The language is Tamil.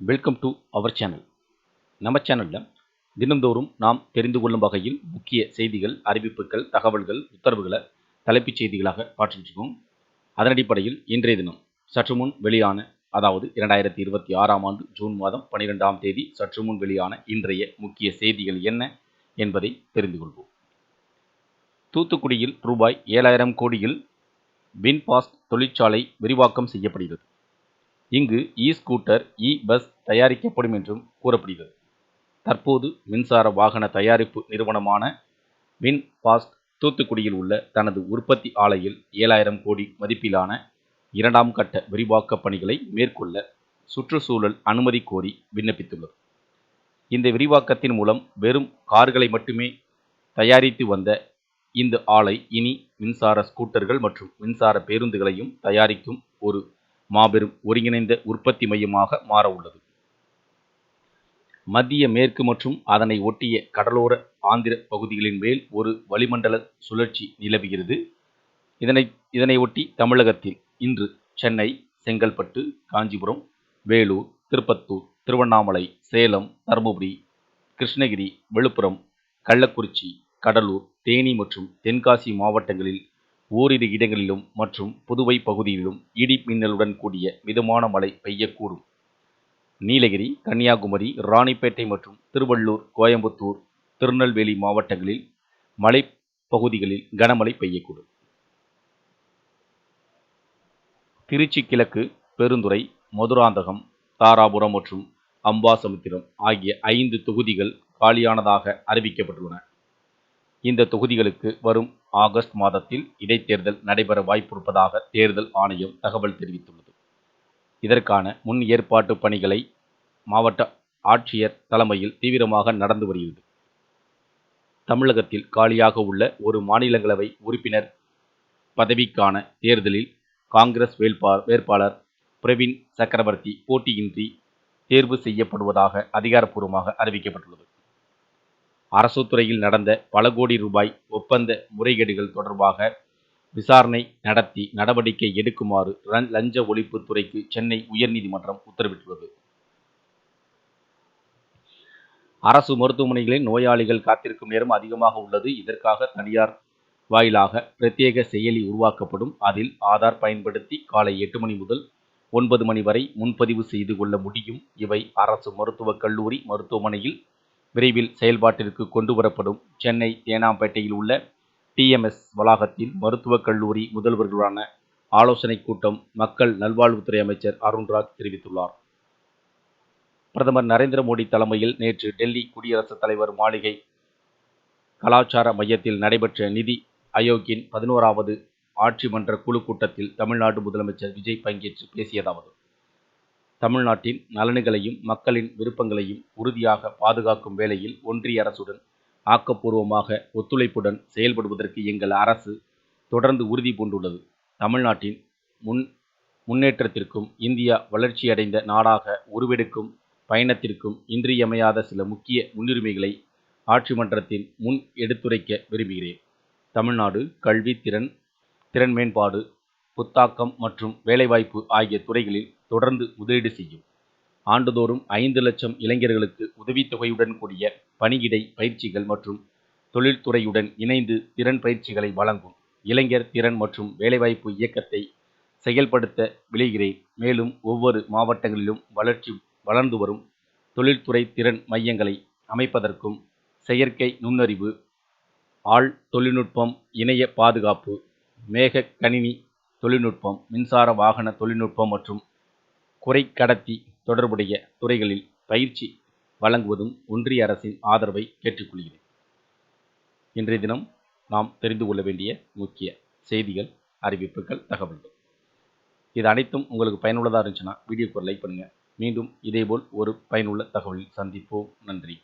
Welcome to our channel. நம்ம சேனலில் தினந்தோறும் நாம் தெரிந்து கொள்ளும் வகையில் முக்கிய செய்திகள், அறிவிப்புகள், தகவல்கள், உத்தரவுகளை தலைப்புச் செய்திகளாக பார்த்துருக்கோம். அதன் அடிப்படையில் இன்றைய தினம் சற்று முன் வெளியான, அதாவது 2026ஆம் ஆண்டு ஜூன் மாதம் 12ஆம் தேதி சற்று முன் வெளியான இன்றைய முக்கிய செய்திகள் என்ன என்பதை தெரிந்து கொள்வோம். தூத்துக்குடியில் ரூபாய் 7,000 கோடியில் வின்பாஸ்ட் தொழிற்சாலை விரிவாக்கம் செய்யப்படுகிறது. இங்கு ஸ்கூட்டர், பஸ் தயாரிக்கப்படும் என்றும் கூறப்படுகிறது. தற்போது மின்சார வாகன தயாரிப்பு நிறுவனமான வின்பாஸ்ட் தூத்துக்குடியில் உள்ள தனது உற்பத்தி ஆலையில் 7,000 கோடி மதிப்பிலான 2ஆம் கட்ட விரிவாக்க பணிகளை மேற்கொள்ள சுற்றுச்சூழல் அனுமதி கோரி விண்ணப்பித்துள்ளது. இந்த விரிவாக்கத்தின் மூலம் வெறும் கார்களை மட்டுமே தயாரித்து வந்த இந்த ஆலை இனி மின்சார ஸ்கூட்டர்கள் மற்றும் மின்சார பேருந்துகளையும் தயாரிக்கும் ஒரு மாபெரும் ஒருங்கிணைந்த உற்பத்தி மையமாக மாற உள்ளது. மத்திய மேற்கு மற்றும் அதனை ஒட்டிய கடலோர ஆந்திர பகுதிகளின் மேல் ஒரு வளிமண்டல சுழற்சி நிலவுகிறது. இதனை ஒட்டி தமிழகத்தில் இன்று சென்னை, செங்கல்பட்டு, காஞ்சிபுரம், வேலூர், திருப்பத்தூர், திருவண்ணாமலை, சேலம், தருமபுரி, கிருஷ்ணகிரி, விழுப்புரம், கள்ளக்குறிச்சி, கடலூர், தேனி மற்றும் தென்காசி மாவட்டங்களில் ஓரிரு இடங்களிலும் மற்றும் புதுவை பகுதியிலும் இடி மின்னலுடன் கூடிய மிதமான மழை பெய்யக்கூடும். நீலகிரி, கன்னியாகுமரி, ராணிப்பேட்டை மற்றும் திருவள்ளூர், கோயம்புத்தூர், திருநெல்வேலி மாவட்டங்களில் மலைப்பகுதிகளில் கனமழை பெய்யக்கூடும். திருச்சி கிழக்கு, பெருந்துறை, மதுராந்தகம், தாராபுரம் மற்றும் அம்பாசமுத்திரம் ஆகிய 5 தொகுதிகள் காலியானதாக அறிவிக்கப்பட்டுள்ளன. இந்த தொகுதிகளுக்கு வரும் ஆகஸ்ட் மாதத்தில் இடைத்தேர்தல் நடைபெற வாய்ப்பிருப்பதாக தேர்தல் ஆணையம் தகவல் தெரிவித்துள்ளது. இதற்கான முன் ஏற்பாட்டு பணிகளை மாவட்ட ஆட்சியர் தலைமையில் தீவிரமாக நடந்து வருகிறது. தமிழகத்தில் காலியாக உள்ள ஒரு மாநிலங்களவை உறுப்பினர் பதவிக்கான தேர்தலில் காங்கிரஸ் வேட்பாளர் பிரவீன் சக்கரவர்த்தி போட்டியின்றி தேர்வு செய்யப்படுவதாக அதிகாரப்பூர்வமாக அறிவிக்கப்பட்டுள்ளது. அரசு துறையில் நடந்த பல கோடி ரூபாய் ஒப்பந்த முறைகேடுகள் தொடர்பாக விசாரணை நடத்தி நடவடிக்கை எடுக்குமாறு லஞ்ச ஒழிப்பு துறைக்கு சென்னை உயர்நீதிமன்றம் உத்தரவிட்டுள்ளது. அரசு மருத்துவமனைகளில் நோயாளிகள் காத்திருக்கும் நேரம் அதிகமாக உள்ளது. இதற்காக தனியார் வாயிலாக பிரத்யேக செயலி உருவாக்கப்படும். அதில் ஆதார் பயன்படுத்தி காலை 8 மணி முதல் 9 மணி வரை முன்பதிவு செய்து கொள்ள முடியும். இவை அரசு மருத்துவக் கல்லூரி மருத்துவமனையில் விரைவில் செயல்பாட்டிற்கு கொண்டு வரப்படும். சென்னை தேனாம்பேட்டையில் உள்ள TMS வளாகத்தில் மருத்துவக் கல்லூரி முதல்வர்களுடான ஆலோசனைக் கூட்டம் மக்கள் நல்வாழ்வுத்துறை அமைச்சர் அருண்ராஜ் தெரிவித்துள்ளார். பிரதமர் நரேந்திர மோடி தலைமையில் நேற்று டெல்லி குடியரசுத் தலைவர் மாளிகை கலாச்சார மையத்தில் நடைபெற்ற நிதி ஆயோக்கின் 11வது ஆட்சி மன்ற குழு கூட்டத்தில் தமிழ்நாடு முதலமைச்சர் விஜய் பங்கேற்று பேசியதாவது: தமிழ்நாட்டின் நலன்களையும் மக்களின் விருப்பங்களையும் உறுதியாக பாதுகாக்கும் வேளையில் ஒன்றிய அரசுடன் ஆக்கப்பூர்வமாக ஒத்துழைப்புடன் செயல்படுவதற்கு எங்கள் அரசு தொடர்ந்து உறுதி பூண்டுள்ளது. தமிழ்நாட்டின் முன்னேற்றத்திற்கும் இந்தியா வளர்ச்சியடைந்த நாடாக உருவெடுக்கும் பயணத்திற்கும் இன்றியமையாத சில முக்கிய முன்னுரிமைகளை ஆட்சி மன்றத்தின் முன் எடுத்துரைக்க விரும்புகிறேன். தமிழ்நாடு கல்வி, திறன் மேம்பாடு, புத்தாக்கம் மற்றும் வேலைவாய்ப்பு ஆகிய துறைகளில் தொடர்ந்து முதலீடு செய்யும். ஆண்டுதோறும் 5 லட்சம் இளைஞர்களுக்கு உதவித்தொகையுடன் கூடிய பணியிடை பயிற்சிகள் மற்றும் தொழில்துறையுடன் இணைந்து திறன் பயிற்சிகளை வழங்கும். இளைஞர் திறன் மற்றும் வேலைவாய்ப்பு இயக்கத்தை செயல்படுத்த விளைகிறேன். மேலும் ஒவ்வொரு மாவட்டங்களிலும் வளர்ந்து வரும் தொழில்துறை திறன் மையங்களை அமைப்பதற்கும் செயற்கை நுண்ணறிவு, ஆழ் தொழில்நுட்பம், இணைய பாதுகாப்பு, மேக கணினி தொழில்நுட்பம், மின்சார வாகன தொழில்நுட்பம் மற்றும் குறைக்கடத்தி தொடர்புடைய துறைகளில் பயிற்சி வழங்குவதும் ஒன்றிய அரசின் ஆதரவை கேட்டுக்கொள்கிறேன். இன்றைய தினம் நாம் தெரிந்து கொள்ள வேண்டிய முக்கிய செய்திகள், அறிவிப்புகள், தகவல்கள் இது அனைத்தும் உங்களுக்கு பயனுள்ளதாக இருந்துச்சுன்னா வீடியோக்கு ஒரு லைக் பண்ணுங்கள். மீண்டும் இதேபோல் ஒரு பயனுள்ள தகவலில் சந்திப்போம். நன்றி.